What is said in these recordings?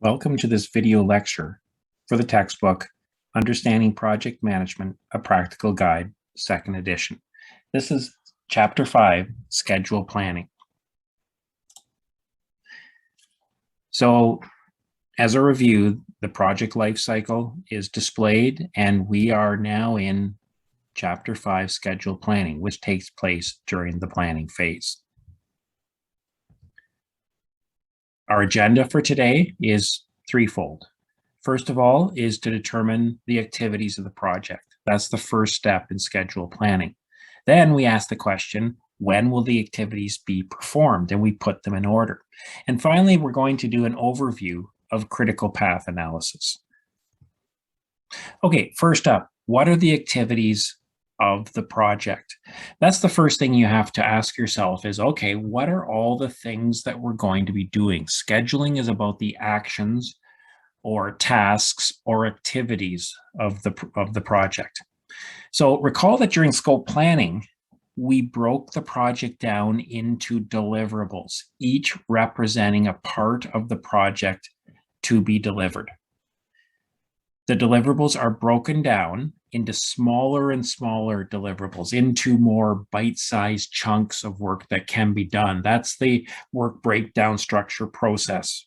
Welcome to this video lecture for the textbook, Understanding Project Management, A Practical Guide, 2nd edition. This is Chapter 5, Schedule Planning. So, as a review, the project life cycle is displayed, and we are now in Chapter 5, Schedule Planning, which takes place during the planning phase. Our agenda for today is threefold. First of all is to determine the activities of the project. That's the first step in schedule planning. Then we ask the question, when will the activities be performed? And we put them in order. And finally, we're going to do an overview of critical path analysis. Okay, first up, what are the activities of the project? That's the first thing you have to ask yourself is, okay, what are all the things that we're going to be doing? Scheduling is about the actions or tasks or activities of the project. So recall that during scope planning, we broke the project down into deliverables, each representing a part of the project to be delivered. The deliverables are broken down into smaller and smaller deliverables, into more bite-sized chunks of work that can be done. That's the work breakdown structure process.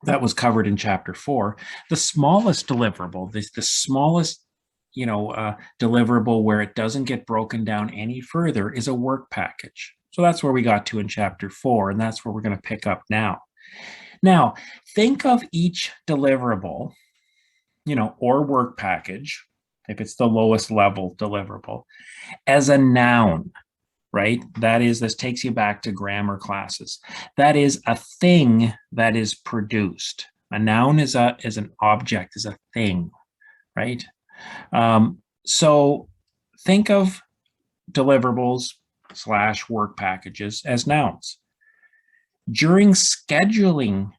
That was covered in Chapter 4. The smallest deliverable, the smallest deliverable where it doesn't get broken down any further is a work package. So that's where we got to in Chapter 4, and that's where we're going to pick up now. Now, think of each deliverable or work package, if it's the lowest level deliverable, as a noun, right? That is, this takes you back to grammar classes. That is a thing that is produced. A noun is an object, is a thing, right? So think of deliverables / work packages as nouns. During schedule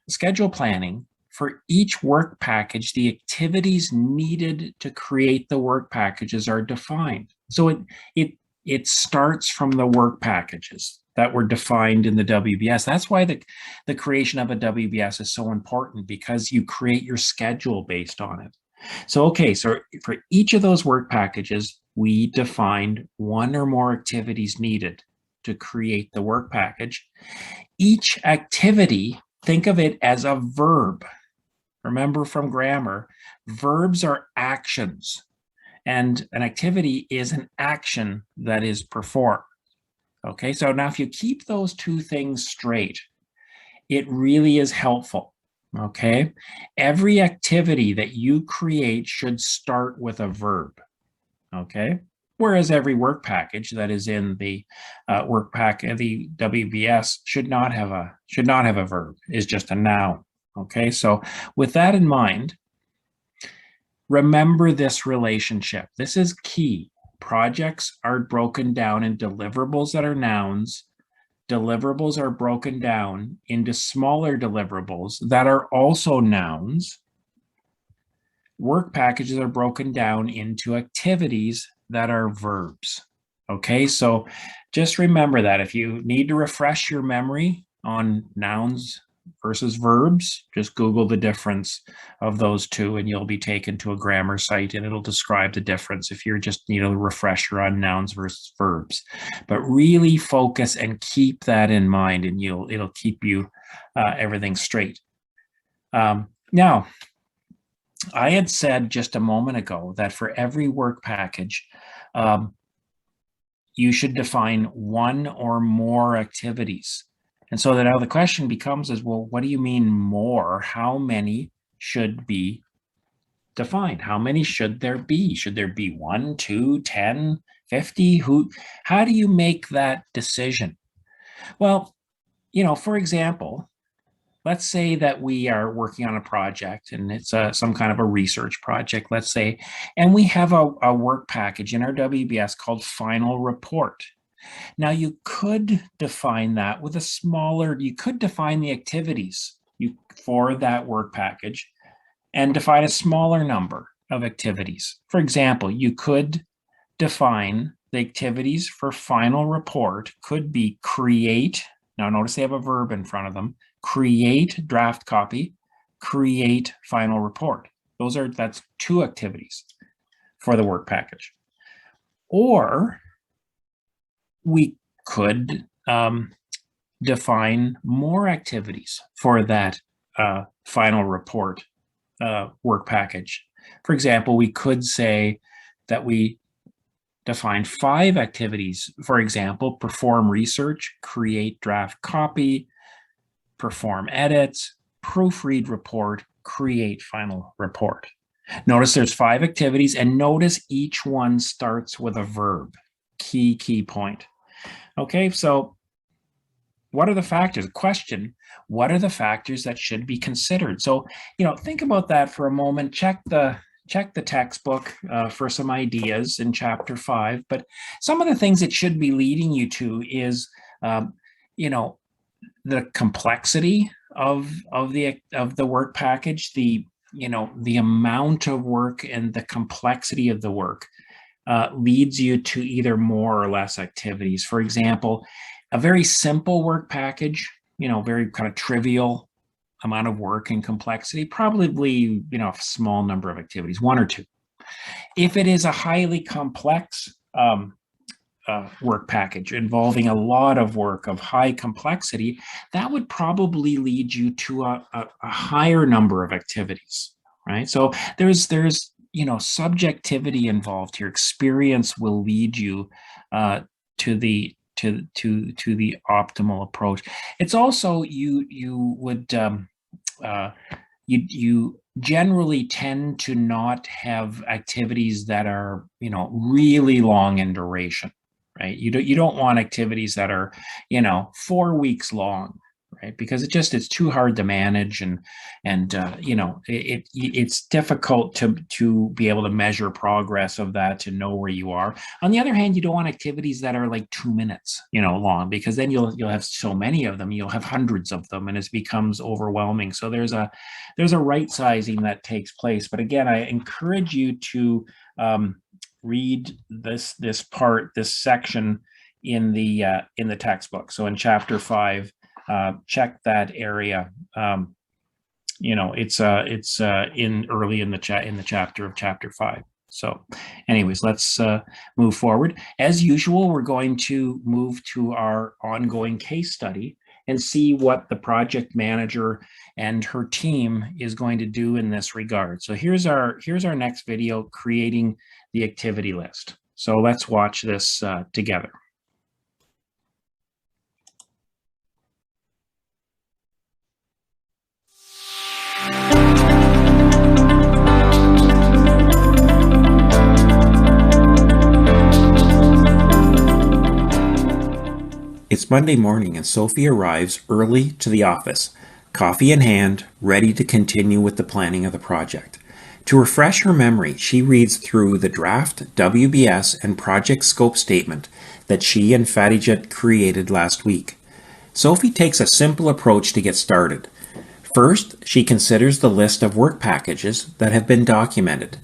planning, for each work package, the activities needed to create the work packages are defined. So it starts from the work packages that were defined in the WBS. That's why the creation of a WBS is so important, because you create your schedule based on it. So, okay, so for each of those work packages, we defined one or more activities needed to create the work package. Each activity, think of it as a verb. Remember from grammar, verbs are actions, and an activity is an action that is performed. Okay, so now if you keep those two things straight, it really is helpful. Okay, every activity that you create should start with a verb. Okay, whereas every work package that is in the the WBS should not have a verb. It's just a noun. Okay, so with that in mind, remember this relationship. This is key. Projects are broken down in deliverables that are nouns. Deliverables are broken down into smaller deliverables that are also nouns. Work packages are broken down into activities that are verbs. Okay, so just remember that. If you need to refresh your memory on nouns versus verbs, just Google the difference of those two and you'll be taken to a grammar site and it'll describe the difference if you're just a refresher on nouns versus verbs. But really focus and keep that in mind, and it'll keep you everything straight. Now, I had said just a moment ago that for every work package, you should define one or more activities. And so now the question becomes is, well, what do you mean more? How many should be defined? How many should there be? Should there be 1, 2, 10, 50? How do you make that decision? Well, for example, let's say that we are working on a project and it's some kind of a research project, let's say, and we have a work package in our WBS called Final Report. Now, you could define that with you could define the activities for that work package and define a smaller number of activities. For example, you could define the activities for Final Report could be create. Now, notice they have a verb in front of them. Create draft copy, create final report. That's 2 activities for the work package. Or we could define more activities for that final report work package. For example, we could say that we define 5 activities. For example, perform research, create draft copy, perform edits, proofread report, create final report. Notice there's 5 activities, and notice each one starts with a verb. Key point. Okay, so what are the factors? Question, what are the factors that should be considered? So, think about that for a moment. Check the textbook for some ideas in chapter 5. But some of the things it should be leading you to is, the complexity of the work package, the amount of work and the complexity of the work leads you to either more or less activities. For example, a very simple work package, very kind of trivial amount of work and complexity, probably, a small number of activities, 1 or 2. If it is a highly complex work package involving a lot of work of high complexity, that would probably lead you to a higher number of activities, right? So there's subjectivity involved here. Experience will lead you to the optimal approach. It's also you generally tend to not have activities that are really long in duration, right? You don't want activities that are 4 weeks long, right? Because it's too hard to manage, and it's difficult to be able to measure progress of that, to know where you are. On the other hand, you don't want activities that are like 2 minutes long, because then you'll have so many of them, you'll have hundreds of them, and it becomes overwhelming. So there's a right sizing that takes place. But again, I encourage you to read this section in the textbook. So in chapter 5, check that area. It's in early in the chapter of chapter 5. So anyways, let's move forward. As usual, we're going to move to our ongoing case study and see what the project manager and her team is going to do in this regard. So here's our next video, creating the activity list. So let's watch this together. It's Monday morning and Sophie arrives early to the office, coffee in hand, ready to continue with the planning of the project. To refresh her memory, she reads through the draft WBS and project scope statement that she and Fatijat created last week. Sophie takes a simple approach to get started. First, she considers the list of work packages that have been documented.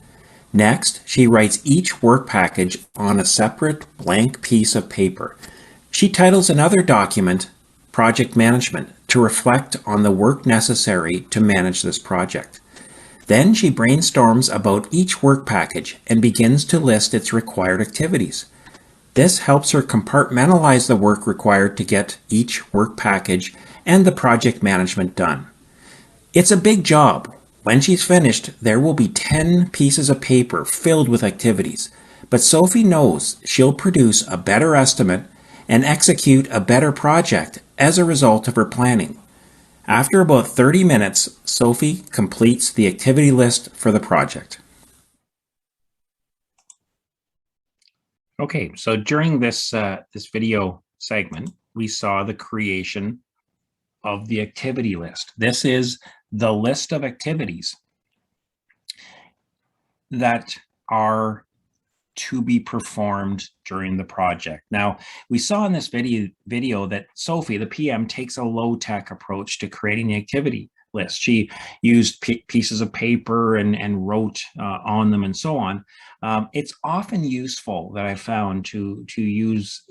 Next, she writes each work package on a separate blank piece of paper. She titles another document Project Management to reflect on the work necessary to manage this project. Then she brainstorms about each work package and begins to list its required activities. This helps her compartmentalize the work required to get each work package and the project management done. It's a big job. When she's finished, there will be 10 pieces of paper filled with activities, but Sophie knows she'll produce a better estimate and execute a better project as a result of her planning. After about 30 minutes, Sophie completes the activity list for the project. Okay, so during this video segment, we saw the creation of the activity list. This is the list of activities that are to be performed during the project. Now, we saw in this video that Sophie, the PM, takes a low-tech approach to creating the activity list. She used pieces of paper and wrote on them and so on. It's often useful, that I found, to use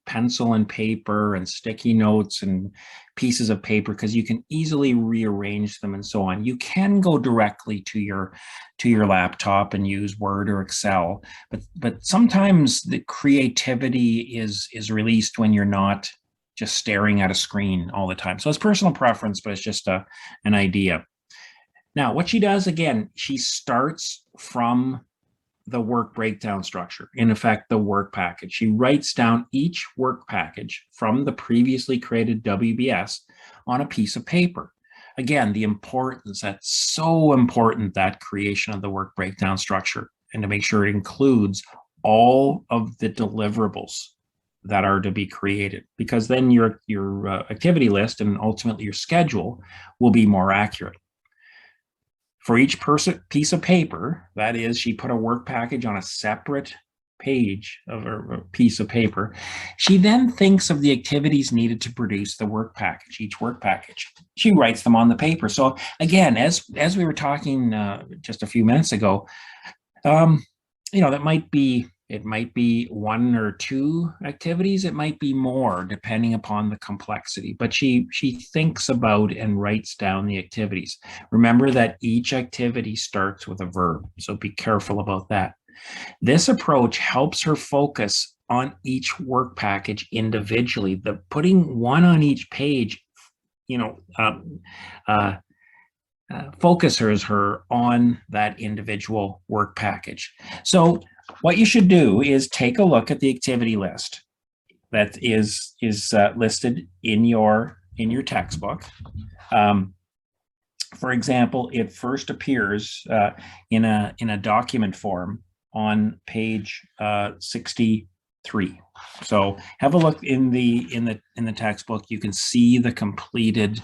pencil and paper and sticky notes and pieces of paper because you can easily rearrange them and so on. You can go directly to your laptop and use Word or Excel, but sometimes the creativity is released when you're not just staring at a screen all the time. So it's personal preference, but it's just an idea. Now, what she does, again, she starts from the work breakdown structure, in effect, the work package. She writes down each work package from the previously created WBS on a piece of paper. Again, the importance, that's so important, that creation of the work breakdown structure, and to make sure it includes all of the deliverables that are to be created, because then your activity list and ultimately your schedule will be more accurate. For each piece of paper, that is, she put a work package on a separate page of a piece of paper. She then thinks of the activities needed to produce the work package, each work package. She writes them on the paper. So again, as we were talking just a few minutes ago, it might be one or two activities, it might be more depending upon the complexity, but she thinks about and writes down the activities. Remember that each activity starts with a verb, so be careful about that. This approach helps her focus on each work package individually. The putting one on each page, focuses her on that individual work package. So what you should do is take a look at the activity list that is listed in your textbook. For example, it first appears in a document form on page 63. So have a look in the textbook. You can see the completed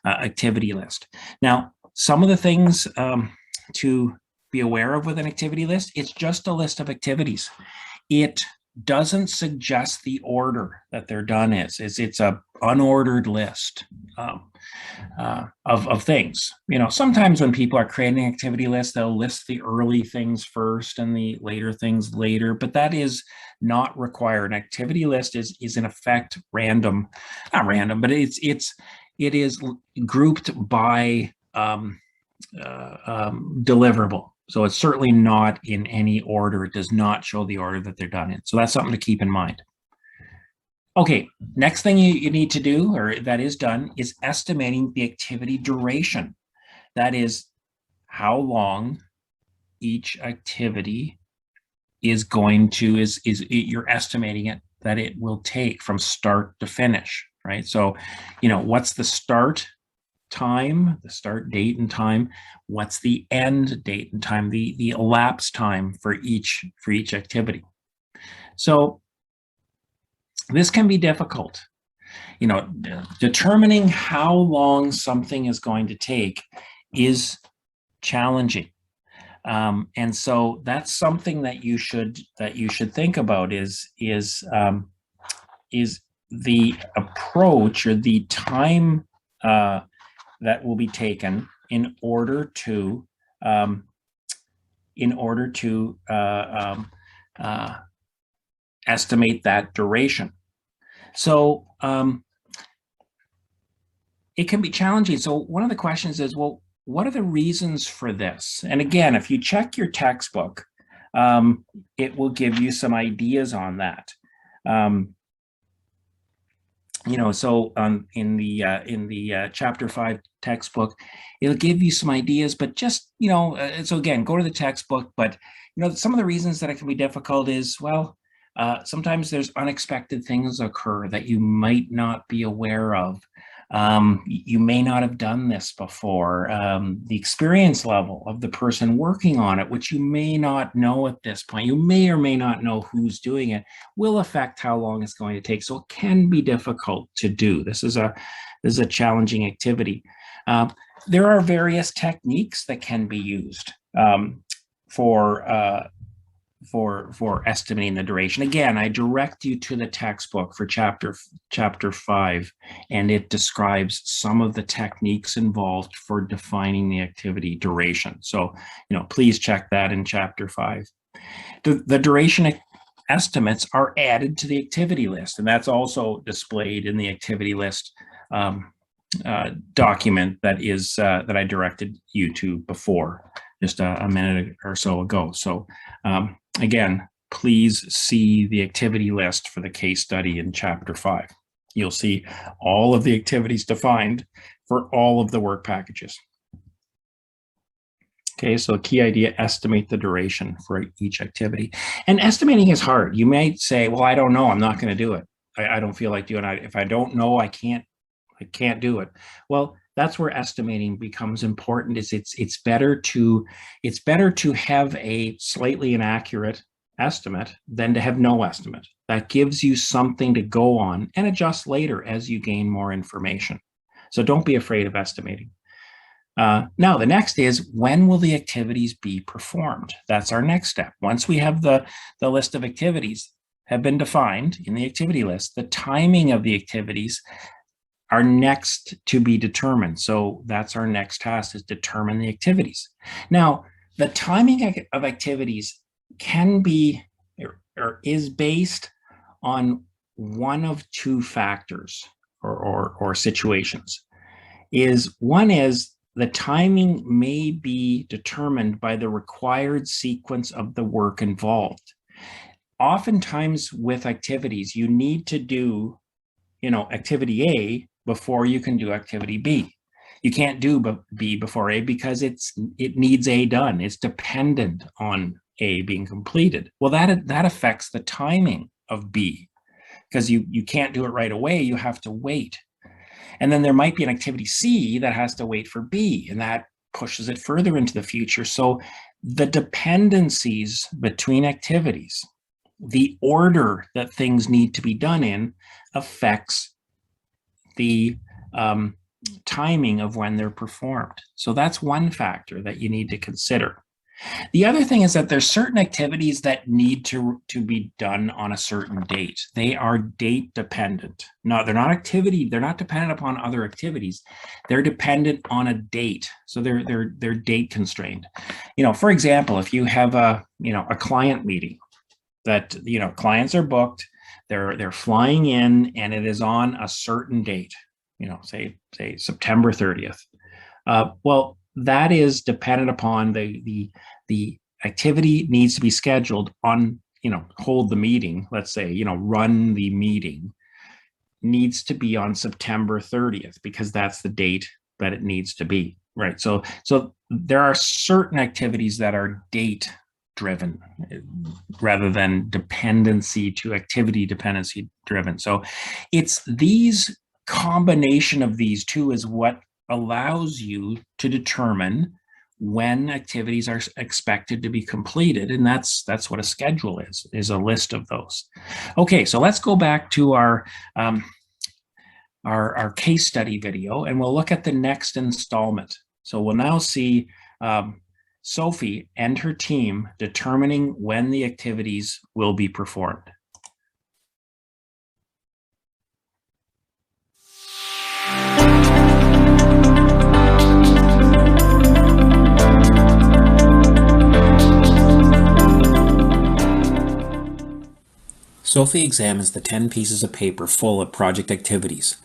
activity list. Now, some of the things to be aware of with an activity list, it's just a list of activities. It doesn't suggest the order that they're done is. It's a unordered list of things. Sometimes when people are creating an activity list, they'll list the early things first and the later things later, but that is not required. An activity list is in effect random, not random, but it is grouped by deliverable. So it's certainly not in any order. It does not show the order that they're done in. So that's something to keep in mind. Okay, next thing you need to do, or that is done, is estimating the activity duration. That is how long each activity is going to, you're estimating it that it will take from start to finish, right? So, what's the start time, the start date and time, what's the end date and time, the elapsed time for each activity. So this can be difficult. Determining how long something is going to take is challenging. And so that's something that you should think about is the approach or the time that will be taken in order to estimate that duration. So it can be challenging. So one of the questions is, well, what are the reasons for this? And again, if you check your textbook, it will give you some ideas on that. So in the chapter 5 textbook, it'll give you some ideas, but just, so again, go to the textbook, but, some of the reasons that it can be difficult is, well, sometimes there's unexpected things occur that you might not be aware of. You may not have done this before. The experience level of the person working on it, which you may not know at this point, you may or may not know who's doing it, will affect how long it's going to take. So it can be difficult to do. This is a challenging activity. There are various techniques that can be used for estimating the duration. Again, I direct you to the textbook for chapter 5, and it describes some of the techniques involved for defining the activity duration. So, please check that in chapter 5. The duration estimates are added to the activity list, and that's also displayed in the activity list document that is that I directed you to before, just a minute or so ago. So again, please see the activity list for the case study in Chapter 5. You'll see all of the activities defined for all of the work packages. Okay, so key idea, estimate the duration for each activity. And estimating is hard. You might say, well, I don't know, I'm not going to do it. I don't feel like doing it. If I don't know, I can't do it. Well, that's where estimating becomes important. It's better to have a slightly inaccurate estimate than to have no estimate. That gives you something to go on and adjust later as you gain more information. So don't be afraid of estimating. Now, the next is, when will the activities be performed? That's our next step. Once we have the list of activities have been defined in the activity list, the timing of the activities are next to be determined. So that's our next task, is determine the activities. Now, the timing of activities can be or is based on one of two factors or situations. One is the timing may be determined by the required sequence of the work involved. Oftentimes with activities, you need to do, activity A before you can do activity B. You can't do B before A because it needs A done. It's dependent on A being completed. Well, that affects the timing of B, because you can't do it right away. You have to wait. And then there might be an activity C that has to wait for B, and that pushes it further into the future. So the dependencies between activities, the order that things need to be done in, affects the timing of when they're performed. So that's one factor that you need to consider. The other thing is that there's certain activities that need to be done on a certain date. They are date dependent. No, they're not dependent upon other activities. They're dependent on a date. So they're date constrained. For example, if you have a client meeting that, clients are booked, they're flying in, and it is on a certain date, say September 30th. Well, that is dependent upon the activity needs to be scheduled on, hold the meeting, let's say, run the meeting, needs to be on September 30th, because that's the date that it needs to be, right? So there are certain activities that are date driven rather than dependency to activity dependency driven. So it's these combination of these two is what allows you to determine when activities are expected to be completed, and that's what a schedule is a list of those. Okay, so let's go back to our case study video, and we'll look at the next installment. So we'll now see Sophie and her team determining when the activities will be performed. Sophie examines the 10 pieces of paper full of project activities.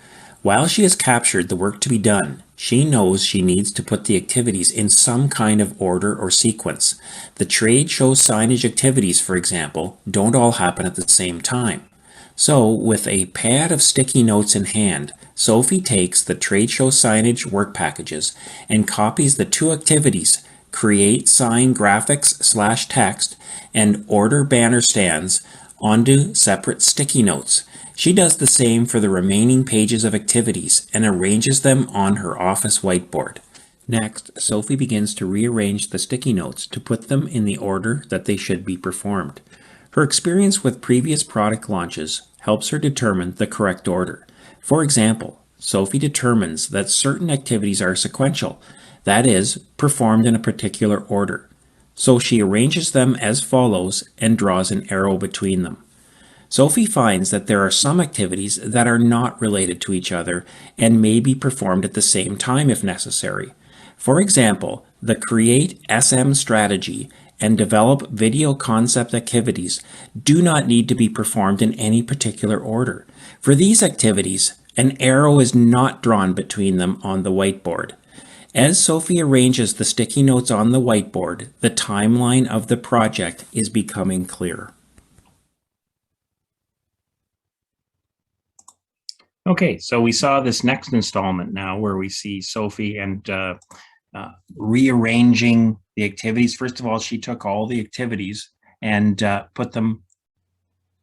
While she has captured the work to be done, she knows she needs to put the activities in some kind of order or sequence. The trade show signage activities, for example, don't all happen at the same time. So, with a pad of sticky notes in hand, Sophie takes the trade show signage work packages and copies the two activities, create sign graphics/text and order banner stands, onto separate sticky notes. She does the same for the remaining pages of activities and arranges them on her office whiteboard. Next, Sophie begins to rearrange the sticky notes to put them in the order that they should be performed. Her experience with previous product launches helps her determine the correct order. For example, Sophie determines that certain activities are sequential, that is, performed in a particular order. So she arranges them as follows and draws an arrow between them. Sophie finds that there are some activities that are not related to each other and may be performed at the same time if necessary. For example, the Create SM strategy and develop video concept activities do not need to be performed in any particular order. For these activities, an arrow is not drawn between them on the whiteboard. As Sophie arranges the sticky notes on the whiteboard, the timeline of the project is becoming clear. Okay, so we saw this next installment now where we see Sophie and rearranging the activities. First of all, she took all the activities and put them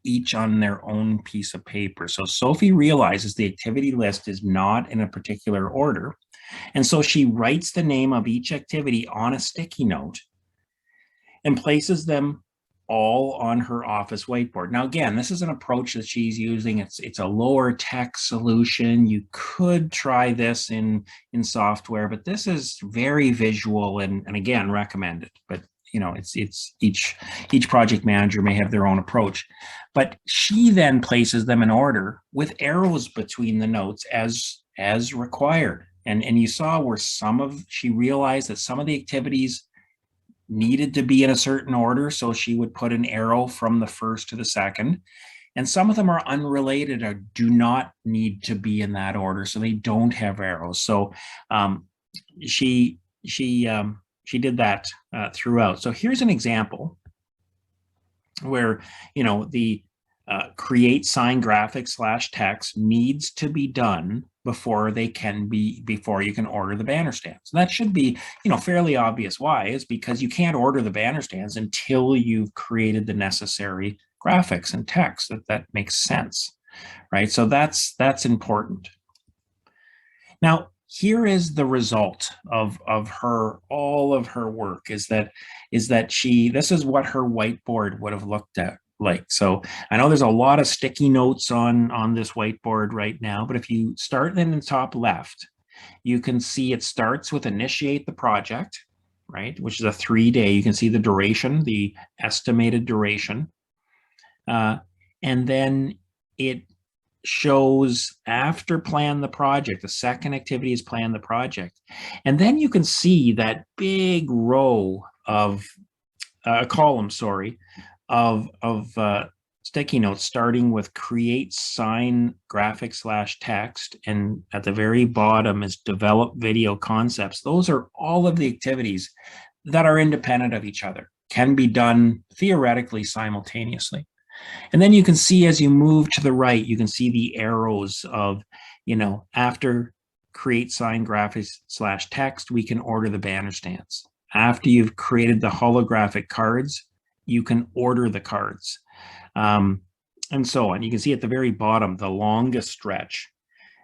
each on their own piece of paper. So Sophie realizes the activity list is not in a particular order. And so she writes the name of each activity on a sticky note and places them all on her office whiteboard. Now, again, this is an approach that she's using. It's a lower tech solution. You could try this in software, but this is very visual and again, recommended. But it's each project manager may have their own approach. But she then places them in order with arrows between the notes as required. And you saw where she realized that some of the activities needed to be in a certain order, so she would put an arrow from the first to the second. And some of them are unrelated or do not need to be in that order, so they don't have arrows. So she did that throughout. So here's an example where the create sign graphics / text needs to be done before you can order the banner stands. That should be fairly obvious. Why? Is because you can't order the banner stands until you've created the necessary graphics and text. That makes sense, right? So that's important. Now, here is the result of all of her work is that this is what her whiteboard would have looked like. So I know there's a lot of sticky notes on this whiteboard right now, but if you start in the top left, you can see it starts with initiate the project, right? Which is a 3-day. You can see the duration, the estimated duration. And then it shows after plan the project, the second activity is plan the project. And then you can see that big row of column, of sticky notes starting with create sign graphics / text, and at the very bottom is develop video concepts. Those are all of the activities that are independent of each other, can be done theoretically simultaneously. And then you can see as you move to the right, you can see the arrows of, after create sign graphics / text, we can order the banner stands. After you've created the holographic cards, you can order the cards, and so on. You can see at the very bottom, the longest stretch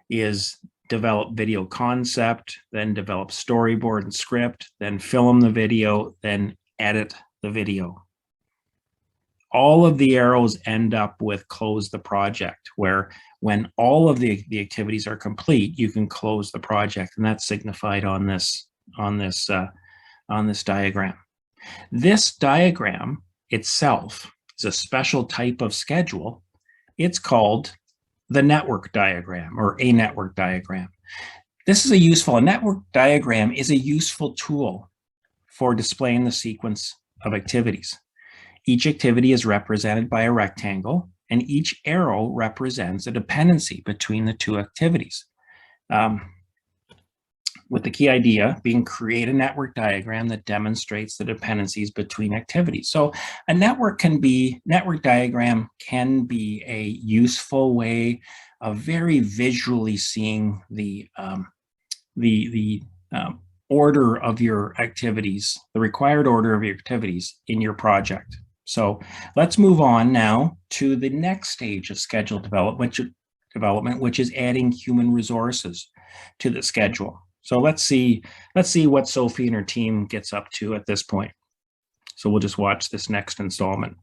is develop video concept, then develop storyboard and script, then film the video, then edit the video. All of the arrows end up with close the project, where when all of the activities are complete, you can close the project, and that's signified on this diagram. This diagram itself is a special type of schedule. It's called the network diagram or a network diagram. A network diagram is a useful tool for displaying the sequence of activities. Each activity is represented by a rectangle, and each arrow represents a dependency between the two activities. With the key idea being create a network diagram that demonstrates the dependencies between activities. So a network diagram can be a useful way of very visually seeing the order of your activities, the required order of your activities in your project. So let's move on now to the next stage of schedule development, which is adding human resources to the schedule. So let's see what Sophie and her team gets up to at this point. So we'll just watch this next installment.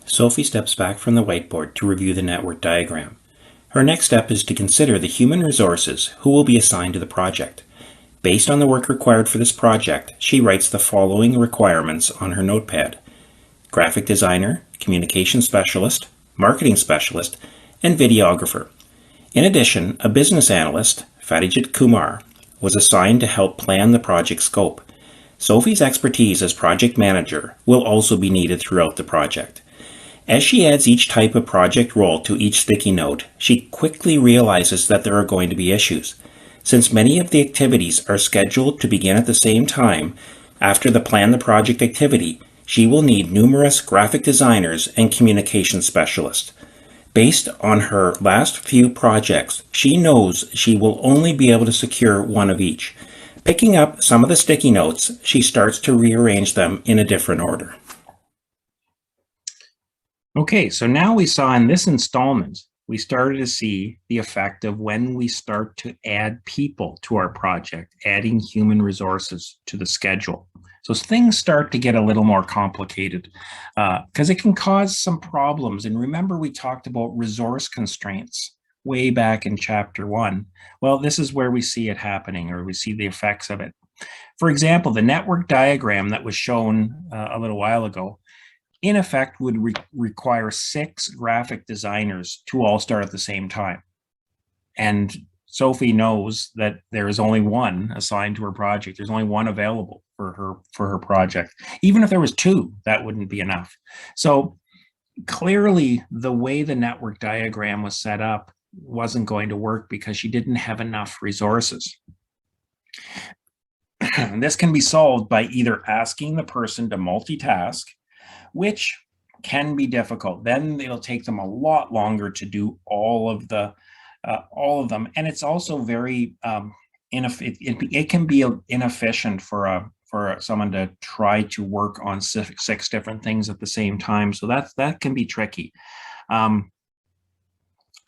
Sophie steps back from the whiteboard to review the network diagram. Her next step is to consider the human resources who will be assigned to the project. Based on the work required for this project, she writes the following requirements on her notepad: graphic designer, communication specialist, marketing specialist, and videographer. In addition, a business analyst, Fatijit Kumar, was assigned to help plan the project scope. Sophie's expertise as project manager will also be needed throughout the project. As she adds each type of project role to each sticky note, she quickly realizes that there are going to be issues. Since many of the activities are scheduled to begin at the same time, after the plan the project activity, she will need numerous graphic designers and communication specialists. Based on her last few projects, she knows she will only be able to secure one of each. Picking up some of the sticky notes, she starts to rearrange them in a different order. Okay, so now we saw in this installment, we started to see the effect of when we start to add people to our project, adding human resources to the schedule. So things start to get a little more complicated because it can cause some problems. And remember, we talked about resource constraints way back in chapter 1. Well, this is where we see it happening, or we see the effects of it. For example, the network diagram that was shown a little while ago, in effect, would require 6 graphic designers to all start at the same time. And Sophie knows that there is only one assigned to her project. There's only one available for her project. Even if there was 2, that wouldn't be enough. So clearly, the way the network diagram was set up wasn't going to work because she didn't have enough resources. And this can be solved by either asking the person to multitask, which can be difficult. Then it'll take them a lot longer to do all of them, and it's also very it can be inefficient for someone to try to work on 6 different things at the same time. So that can be tricky.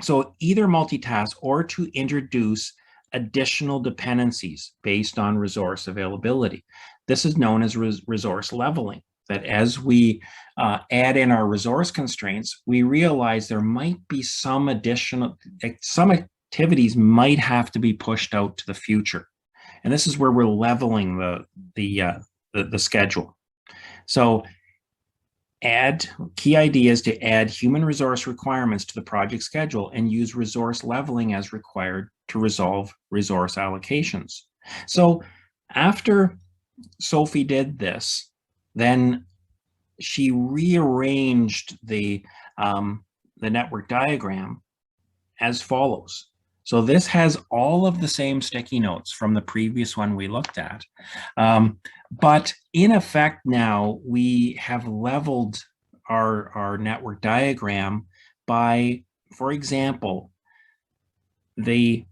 So either multitask or to introduce additional dependencies based on resource availability. This is known as resource leveling. That as we add in our resource constraints, we realize there might be some activities might have to be pushed out to the future. And this is where we're leveling the schedule. So key ideas to add human resource requirements to the project schedule and use resource leveling as required to resolve resource allocations. So after Sophie did this, then she rearranged the network diagram as follows. So this has all of the same sticky notes from the previous one we looked at. But in effect now, we have leveled our network diagram by, for example, the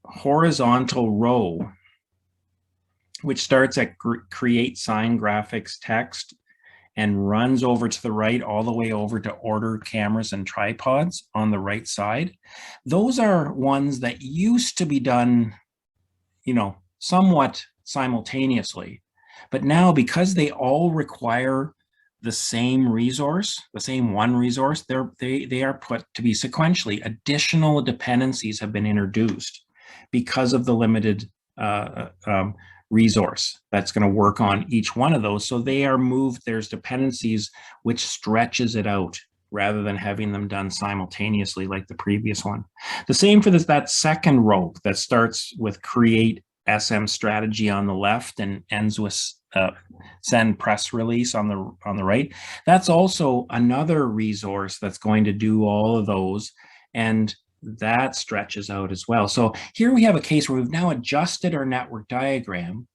horizontal row, which starts at create sign graphics text and runs over to the right all the way over to order cameras and tripods on the right side. Those are ones that used to be done, somewhat simultaneously. But now, because they all require the same resource, the same one resource, they are put to be sequentially. Additional dependencies have been introduced because of the limited resource that's going to work on each one of those. So they are moved. There's dependencies which stretches it out rather than having them done simultaneously like the previous one. The same for that second row that starts with create SM strategy on the left and ends with send press release on the right. That's also another resource that's going to do all of those, and that stretches out as well. So here we have a case where we've now adjusted our network diagram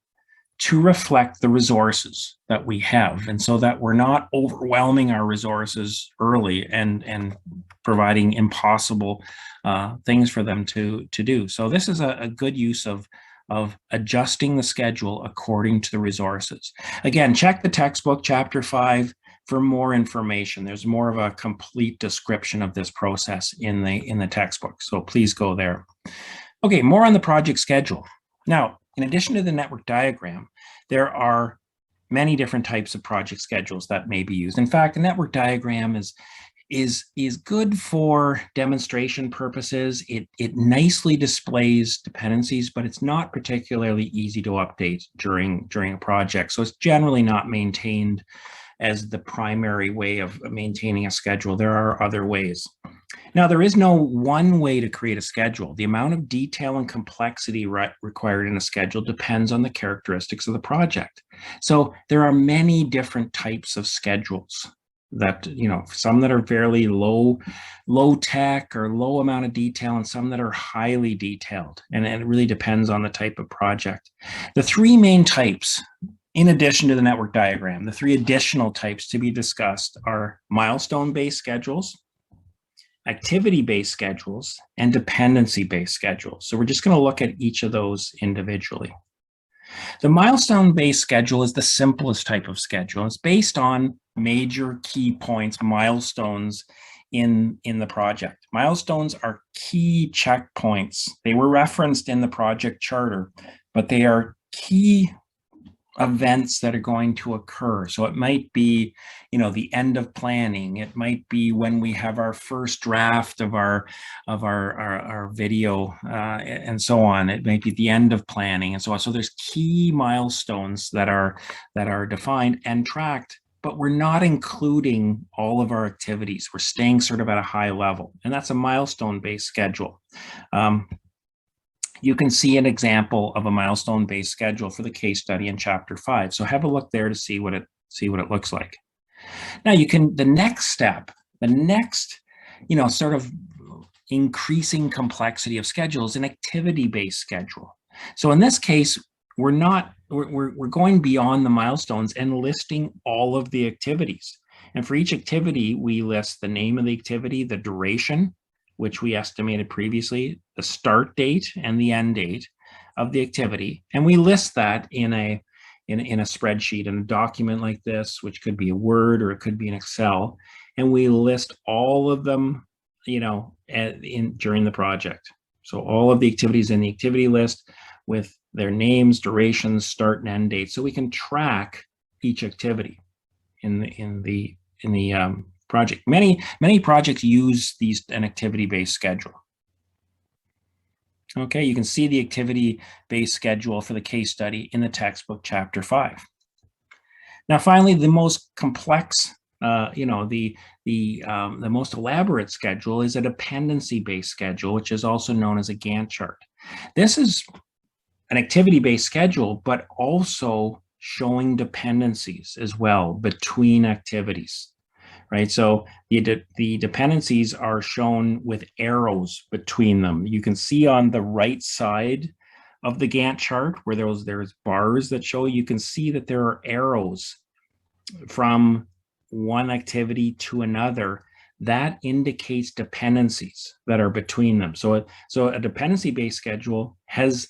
to reflect the resources that we have, and so that we're not overwhelming our resources early and providing impossible things for them to do. So this is a good use of adjusting the schedule according to the resources. Again, check the textbook, chapter 5, for more information. There's more of a complete description of this process in the textbook, so please go there. Okay, more on the project schedule. Now, in addition to the network diagram, there are many different types of project schedules that may be used. In fact, a network diagram is good for demonstration purposes. It nicely displays dependencies, but it's not particularly easy to update during a project. So it's generally not maintained as the primary way of maintaining a schedule. There are other ways. Now, there is no one way to create a schedule. The amount of detail and complexity required in a schedule depends on the characteristics of the project. So there are many different types of schedules that, some that are fairly low tech or low amount of detail, and some that are highly detailed. And it really depends on the type of project. The three main types, in addition to the network diagram, the three additional types to be discussed are milestone-based schedules, activity-based schedules, and dependency-based schedules. So we're just going to look at each of those individually. The milestone-based schedule is the simplest type of schedule. It's based on major key points, milestones in the project. Milestones are key checkpoints. They were referenced in the project charter, but they are key events that are going to occur. So it might be, the end of planning. It might be when we have our first draft of our video, and so on. It might be the end of planning and so on. So there's key milestones that are defined and tracked, but we're not including all of our activities. We're staying sort of at a high level, and that's a milestone-based schedule. You can see an example of a milestone-based schedule for the case study in Chapter 5. So have a look there to see what it looks like. Now the next step, sort of increasing complexity of schedules, an activity-based schedule. So in this case, we're going beyond the milestones and listing all of the activities. And for each activity, we list the name of the activity, the duration, which we estimated previously, the start date and the end date of the activity. And we list that in a spreadsheet, in a document like this, which could be a Word or it could be an Excel. And we list all of them, during the project. So all of the activities in the activity list with their names, durations, start and end dates. So we can track each activity in the project. Many projects use an activity-based schedule. Okay, you can see the activity-based schedule for the case study in the textbook, Chapter 5. Now, finally, the most complex, the most elaborate schedule is a dependency-based schedule, which is also known as a Gantt chart. This is an activity-based schedule, but also showing dependencies as well between activities. Right, so the dependencies are shown with arrows between them. You can see on the right side of the Gantt chart where there's bars that show, you can see that there are arrows from one activity to another. That indicates dependencies that are between them. So a dependency-based schedule has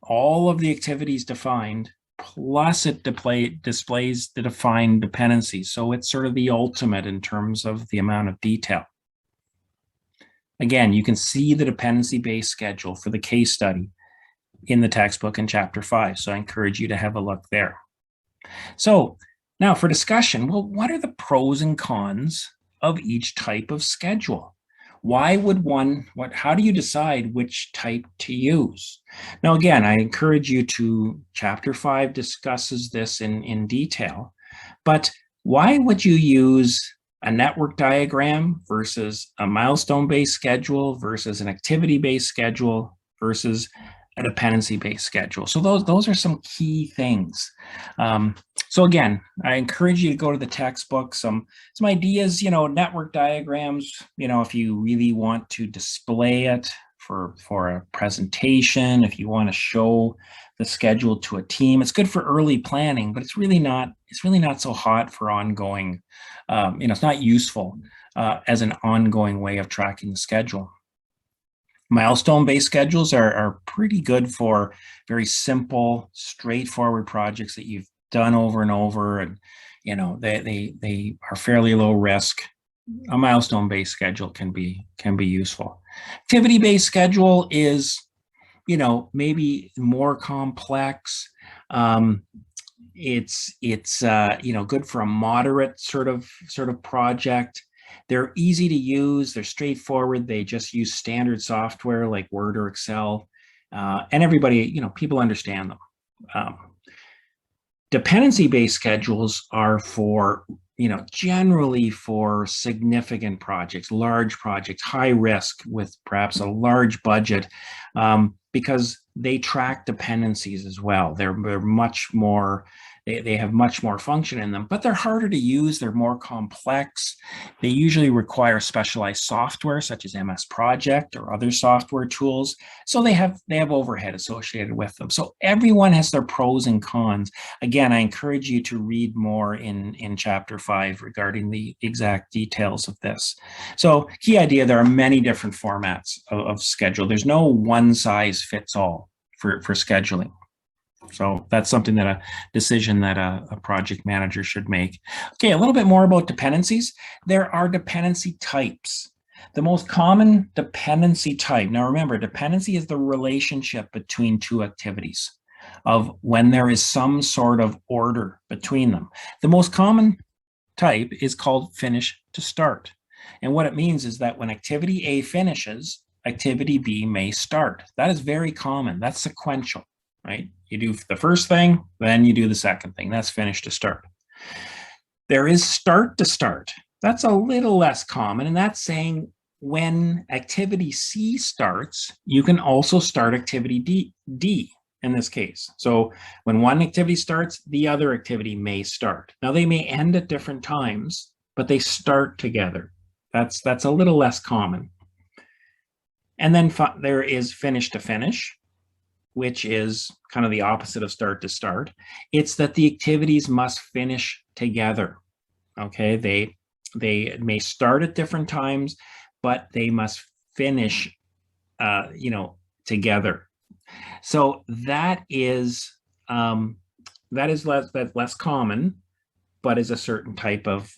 all of the activities defined, plus it displays the defined dependencies. So it's sort of the ultimate in terms of the amount of detail. Again, you can see the dependency-based schedule for the case study in the textbook in Chapter 5. So I encourage you to have a look there. So now for discussion, well, what are the pros and cons of each type of schedule? Why would how do you decide which type to use? Now, again, I encourage you to, Chapter 5 discusses this in detail, but why would you use a network diagram versus a milestone-based schedule versus an activity-based schedule versus a dependency-based schedule? So those are some key things. So again, I encourage you to go to the textbook, some ideas, network diagrams, if you really want to display it for a presentation, if you want to show the schedule to a team. It's good for early planning, but it's really not so hot for ongoing, it's not useful as an ongoing way of tracking the schedule. Milestone-based schedules are pretty good for very simple, straightforward projects that you've done over and over, and they are fairly low risk. A milestone-based schedule can be useful. Activity-based schedule is, maybe more complex. It's good for a moderate sort of project. They're easy to use. They're straightforward. They just use standard software like Word or Excel. And everybody, people understand them. Um, Dependency-based schedules are for, generally for significant projects, large projects, high risk with perhaps a large budget, because they track dependencies as well. They're much more, they have much more function in them, but they're harder to use. They're more complex. They usually require specialized software such as MS Project or other software tools. So they have overhead associated with them. So everyone has their pros and cons. Again, I encourage you to read more in chapter 5 regarding the exact details of this. So key idea, there are many different formats of schedule. There's no one size fits all for scheduling. So that's something that a decision that a project manager should make. Okay, a little bit more about dependencies. There are dependency types. The most common dependency type, now remember, dependency is the relationship between two activities of when there is some sort of order between them. The most common type is called finish to start. And what it means is that when activity A finishes, activity B may start. That is very common. That's sequential, right? You do the first thing, then you do the second thing. That's finish to start. There is start to start. That's a little less common, and that's saying when activity C starts, you can also start activity D in this case. So when one activity starts, the other activity may start. Now they may end at different times, but they start together. That's a little less common. And then there is finish to finish, which is kind of the opposite of start to start. It's that the activities must finish together. Okay, they may start at different times, but they must finish, together. So that is less common, but is a certain type of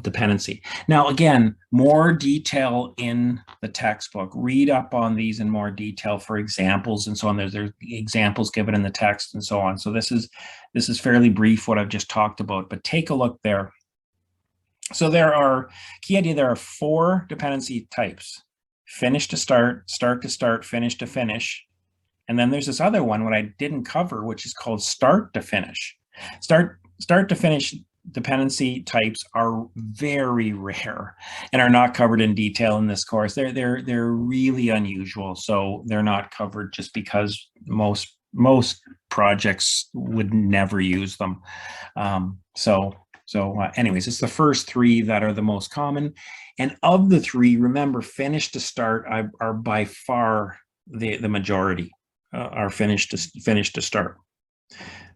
dependency. Now, again, more detail in the textbook. Read up on these in more detail for examples and so on. There's examples given in the text and so on. So this is fairly brief what I've just talked about, but take a look there. So there are 4 dependency types: finish to start, start to start, finish to finish. And then there's this other one, what I didn't cover, which is called start to finish. Start to finish dependency types are very rare and are not covered in detail in this course. They're really unusual, so they're not covered just because most projects would never use them. Anyways, it's the first 3 that are the most common, and of the 3, remember, finish to start are by far the majority. Are finish to start.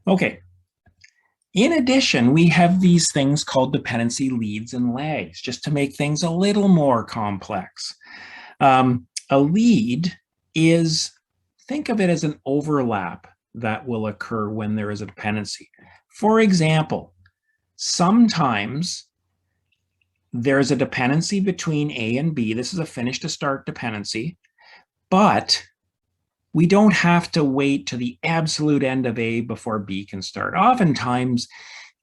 Okay. In addition, we have these things called dependency leads and lags, just to make things a little more complex. A lead is, think of it as an overlap that will occur when there is a dependency. For example, sometimes there's a dependency between A and B. This is a finish to start dependency, but we don't have to wait to the absolute end of A before B can start. Oftentimes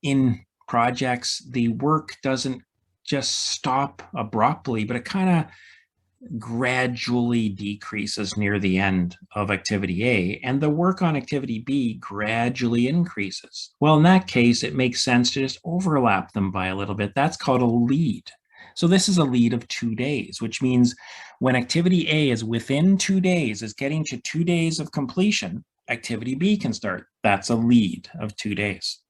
in projects, the work doesn't just stop abruptly, but it kind of gradually decreases near the end of activity A, and the work on activity B gradually increases. Well, in that case, it makes sense to just overlap them by a little bit. That's called a lead. So this is a lead of 2 days, which means when activity A is within 2 days, is getting to 2 days of completion, activity B can start. That's a lead of 2 days.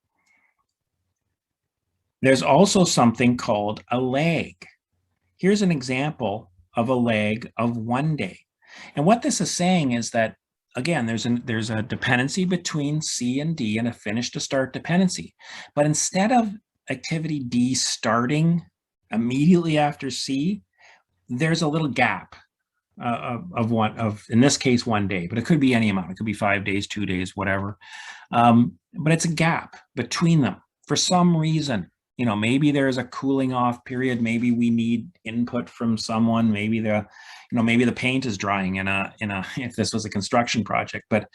There's also something called a lag. Here's an example of a lag of 1 day. And what this is saying is that, again, there's a dependency between C and D and a finish to start dependency. But instead of activity D starting immediately after C, there's a little gap in this case 1 day, but it could be any amount. It could be 5 days, 2 days, whatever. But it's a gap between them for some reason. Maybe there's a cooling off period. Maybe we need input from someone. Maybe maybe the paint is drying if this was a construction project. But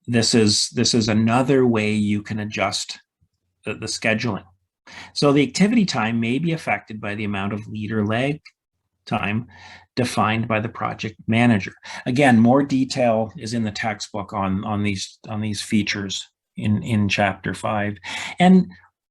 this is another way you can adjust the scheduling. So the activity time may be affected by the amount of lead or lag time defined by the project manager. Again, more detail is in the textbook on these features in chapter 5. And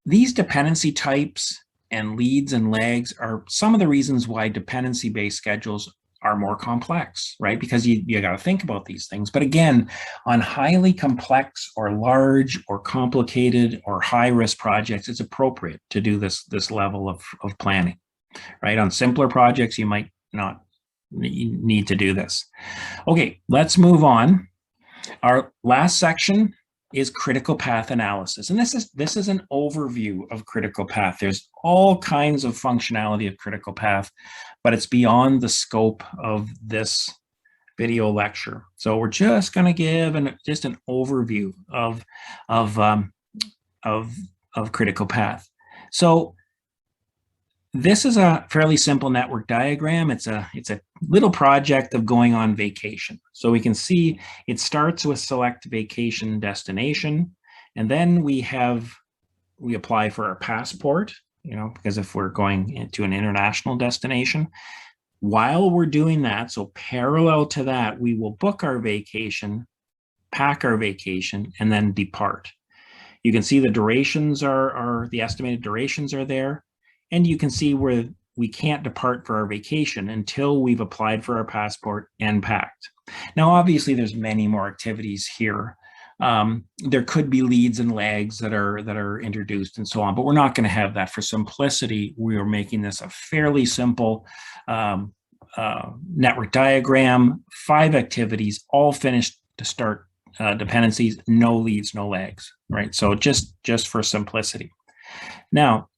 these dependency types and leads and lags are some of the reasons why dependency-based schedules are more complex, right? Because you got to think about these things. But again, on highly complex or large or complicated or high-risk projects, it's appropriate to do this level of planning, right? On simpler projects, you might not need to do this. Okay, let's move on. Our last section is critical path analysis. And this is an overview of critical path. There's all kinds of functionality of critical path, but it's beyond the scope of this video lecture. So we're just going to give just an overview of critical path. So this is a fairly simple network diagram. It's a little project of going on vacation. So we can see it starts with select vacation destination, and then we apply for our passport, because if we're going into an international destination, while we're doing that, so parallel to that, we will book our vacation, pack our vacation, and then depart. You can see the durations are the estimated durations are there. And you can see where we can't depart for our vacation until we've applied for our passport and packed. Now, obviously, there's many more activities here. There could be leads and lags that are introduced and so on, but we're not going to have that. For simplicity, we are making this a fairly simple network diagram, 5 activities, all finished to start dependencies, no leads, no lags, right? So just for simplicity. Now,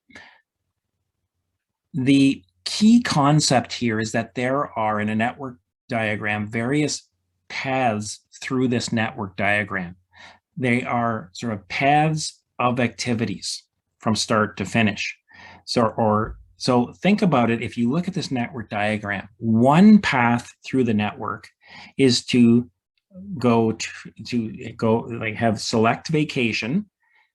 the key concept here is that there are, in a network diagram, various paths through this network diagram. They are sort of paths of activities from start to finish. So think about it. If you look at this network diagram, one path through the network is to go have select vacation,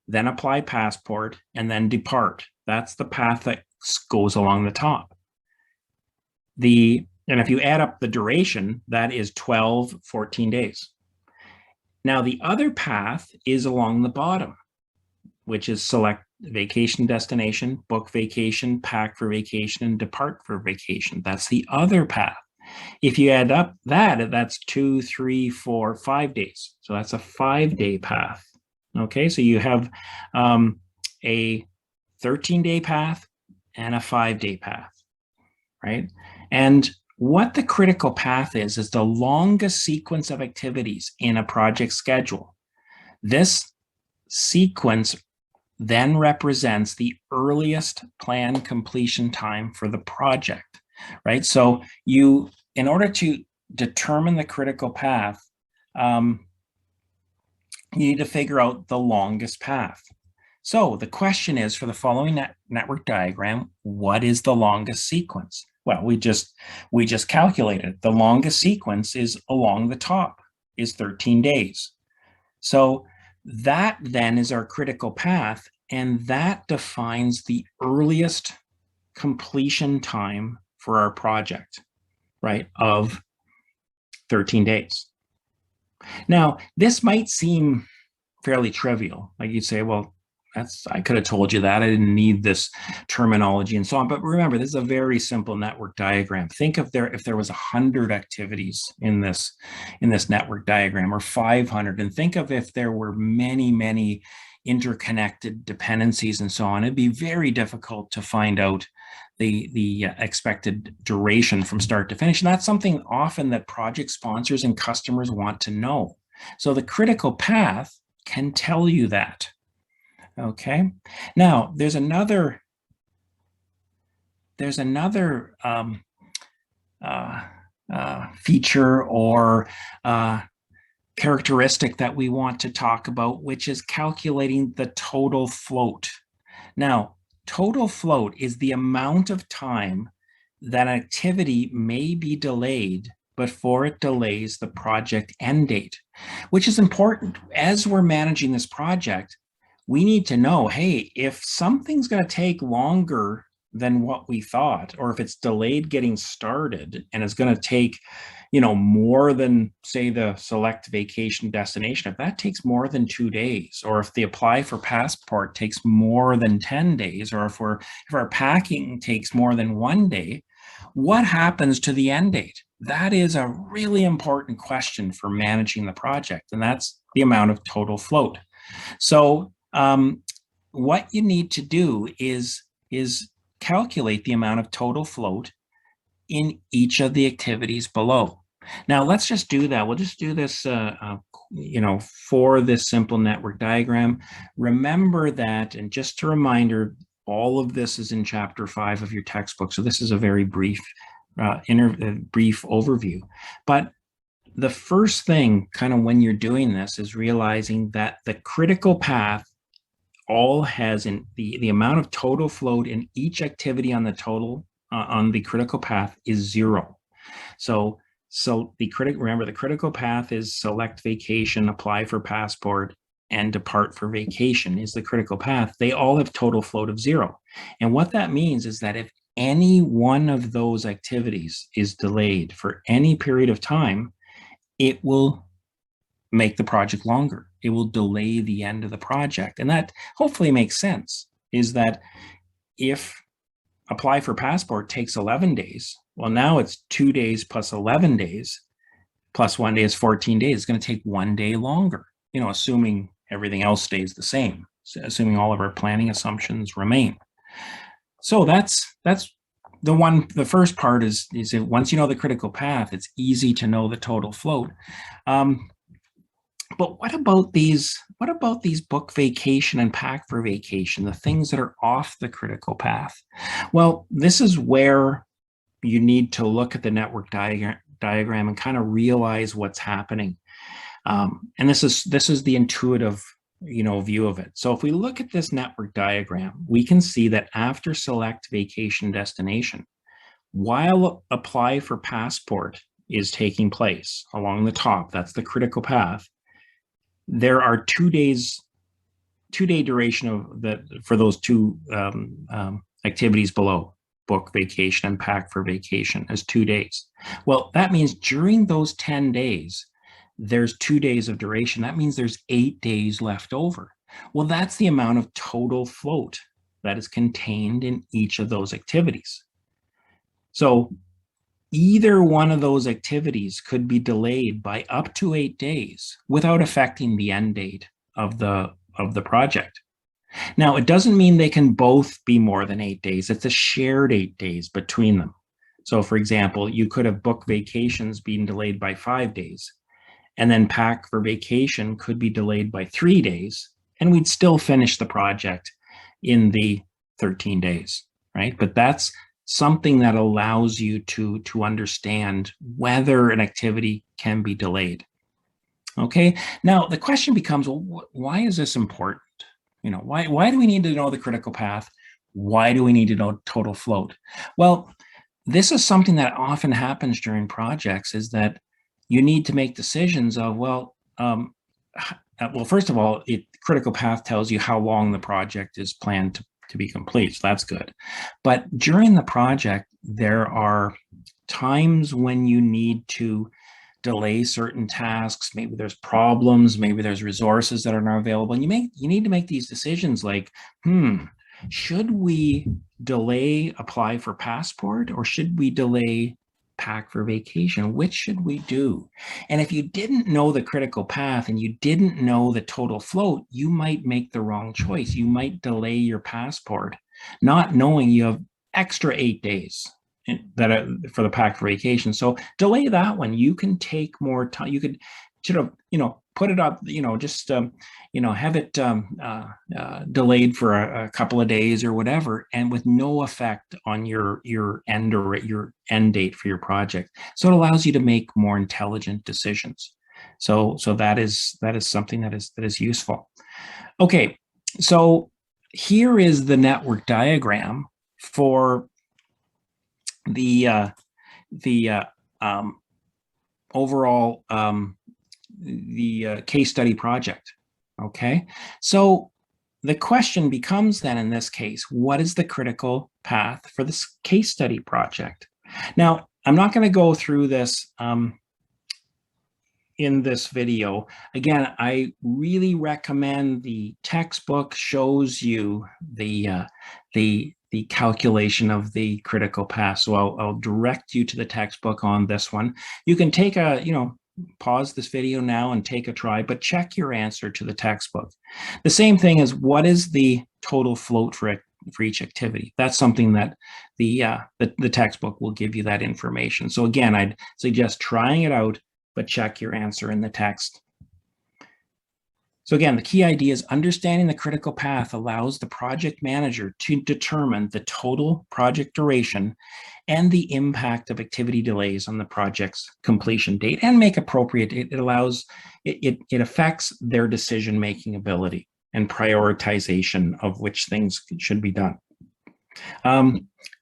then apply passport, and then depart. That's the path that goes along the top. And if you add up the duration, that is 14 days. Now, the other path is along the bottom, which is select vacation destination, book vacation, pack for vacation, and depart for vacation. That's the other path. If you add up that's 2, 3, 4, 5 days. So that's a 5-day path. Okay, so you have a 13-day path and a 5-day path, right? And what the critical path is the longest sequence of activities in a project schedule. This sequence then represents the earliest planned completion time for the project, right? So in order to determine the critical path, you need to figure out the longest path. So the question is, for the following network diagram, what is the longest sequence? Well, we just calculated. The longest sequence is along the top, is 13 days. So that then is our critical path, and that defines the earliest completion time for our project, right, of 13 days. Now, this might seem fairly trivial. Like you'd say, well, I could have told you that. I didn't need this terminology and so on. But remember, this is a very simple network diagram. Think if there was 100 activities in this network diagram, or 500, and think of if there were many, many interconnected dependencies and so on. It'd be very difficult to find out the expected duration from start to finish. And that's something often that project sponsors and customers want to know. So the critical path can tell you that. Okay. Now, there's another feature or characteristic that we want to talk about, which is calculating the total float. Now, total float is the amount of time that an activity may be delayed before it delays the project end date, which is important. As we're managing this project, we need to know, hey, if something's going to take longer than what we thought, or if it's delayed getting started and it's going to take, more than, say, the select vacation destination, if that takes more than 2 days, or if the apply for passport takes more than 10 days, or if our packing takes more than 1 day, what happens to the end date? That is a really important question for managing the project, and that's the amount of total float. So what you need to do is calculate the amount of total float in each of the activities below. Now let's just do that. We'll just do this, for this simple network diagram. Remember that, and just a reminder, all of this is in chapter 5 of your textbook. So this is a very brief, brief overview. But the first thing, kind of when you're doing this, is realizing that the critical path all has in the amount of total float in each activity on the total on the critical path is 0. So remember, the critical path is select vacation, apply for passport, and depart for vacation is the critical path. They all have total float of 0. And what that means is that if any one of those activities is delayed for any period of time, it will make the project longer. It will delay the end of the project. And that hopefully makes sense, is that if apply for passport takes 11 days, well, now it's 2 days plus 11 days plus 1 day is 14 days. It's going to take 1 day longer, assuming everything else stays the same, assuming all of our planning assumptions remain. So that's the first part is once you know the critical path, it's easy to know the total float. But what about these book vacation and pack for vacation, the things that are off the critical path? Well, this is where you need to look at the network diagram and kind of realize what's happening. And this is the intuitive view of it. So if we look at this network diagram, we can see that after select vacation destination, while apply for passport is taking place along the top, that's the critical path, there are 2 days, 2-day duration of that for those two activities below, book vacation and pack for vacation, as 2 days. Well, that means during those 10 days, there's 2 days of duration. That means there's 8 days left over. Well, that's the amount of total float that is contained in each of those activities. So either one of those activities could be delayed by up to 8 days without affecting the end date of the project. Now, it doesn't mean they can both be more than 8 days. It's a shared 8 days between them. So for example, you could have book vacations being delayed by 5 days, and then pack for vacation could be delayed by 3 days, and we'd still finish the project in the 13 days, right? But that's something that allows you to understand whether an activity can be delayed. Okay, now the question becomes, well, why is this important? Why do we need to know the critical path? Why do we need to know total float? Well, this is something that often happens during projects, is that you need to make decisions of, well, first of all, critical path tells you how long the project is planned to be complete, so that's good. But during the project, there are times when you need to delay certain tasks. Maybe there's problems, maybe there's resources that are not available, and you need to make these decisions like, should we delay apply for passport, or should we delay pack for vacation? Which should we do? And if you didn't know the critical path and you didn't know the total float, you might make the wrong choice. You might delay your passport, not knowing you have extra 8 days for the pack for vacation. So delay that one. You can take more time. You could sort of, put it up, just, have it delayed for a couple of days or whatever, and with no effect on your end or your end date for your project. So it allows you to make more intelligent decisions. So that is something that is useful. Okay, so here is the network diagram for the overall case study project. Okay, so the question becomes then in this case, what is the critical path for this case study project? Now, I'm not going to go through this in this video. Again, I really recommend the textbook shows you the calculation of the critical path. So I'll direct you to the textbook on this one. You can take pause this video now and take a try, but check your answer to the textbook. The same thing is, what is the total float for each activity? That's something that the textbook will give you that information. So again, I'd suggest trying it out, but check your answer in the text. So again, the key idea is understanding the critical path allows the project manager to determine the total project duration and the impact of activity delays on the project's completion date, and make appropriate. It affects their decision-making ability and prioritization of which things should be done.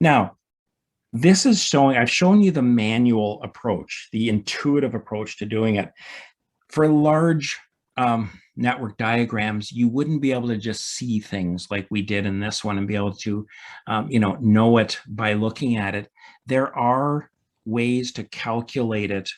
Now, this is showing, I've shown you the manual approach, the intuitive approach to doing it. For large network diagrams, you wouldn't be able to just see things like we did in this one and be able to, know it by looking at it. There are ways to calculate it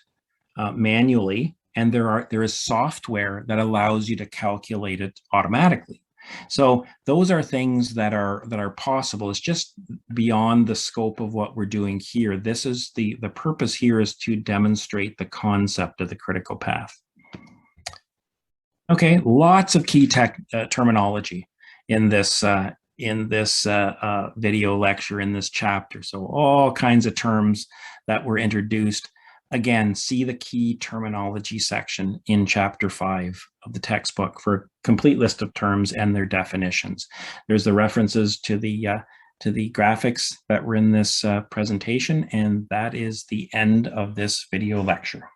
manually, and there is software that allows you to calculate it automatically. So those are things that are possible. It's just beyond the scope of what we're doing here. This is the purpose here is to demonstrate the concept of the critical path. Okay, lots of key terminology in this video lecture, in this chapter. So all kinds of terms that were introduced. Again, see the key terminology section in chapter 5 of the textbook for a complete list of terms and their definitions. There's the references to the graphics that were in this presentation, and that is the end of this video lecture.